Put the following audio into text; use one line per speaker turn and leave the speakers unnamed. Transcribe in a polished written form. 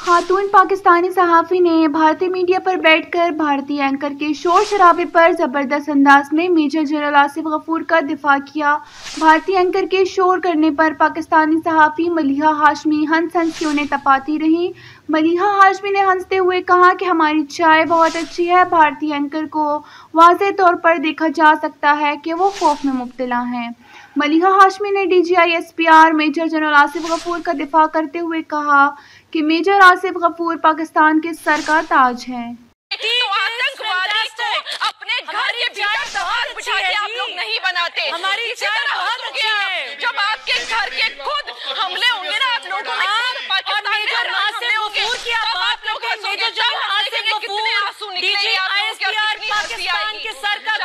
खातून पाकिस्तानी सहाफ़ी ने भारतीय मीडिया पर बैठकर भारतीय एंकर के शोर शराबे पर ज़बरदस्त अंदाज में मेजर जनरल आसिफ गफूर का दिफा किया। भारतीय एंकर के शोर करने पर पाकिस्तानी सहाफ़ी मलिहा हाशमी हंस हंस के उन्हें तपाती रहीं। मलिहा हाशमी ने हंसते हुए कहा कि हमारी चाय बहुत अच्छी है। भारतीय एंकर को वाज़ेह तौर पर देखा जा सकता है कि वो खौफ में मुब्तला हैं। मलिहा हाशमी ने DGI-SPR major general Asif Ghafoor का दिफा करते हुए कहा कि मेजर आसिफ गफूर पाकिस्तान के सर का ताज है।
तो आतंकवादी को अपने घर के भीतर सवाल बिठा के आप लोग नहीं बनाते। हमारी इसी तरह होंगे आप जब आपके घर के खुद हमले होंगे ना आप लोगों में पाकिस्तान में हमले होंगे तब आप लोग हंसोगे। जब आसिफ गफूर DGI-SPR पाकिस्तान के सर का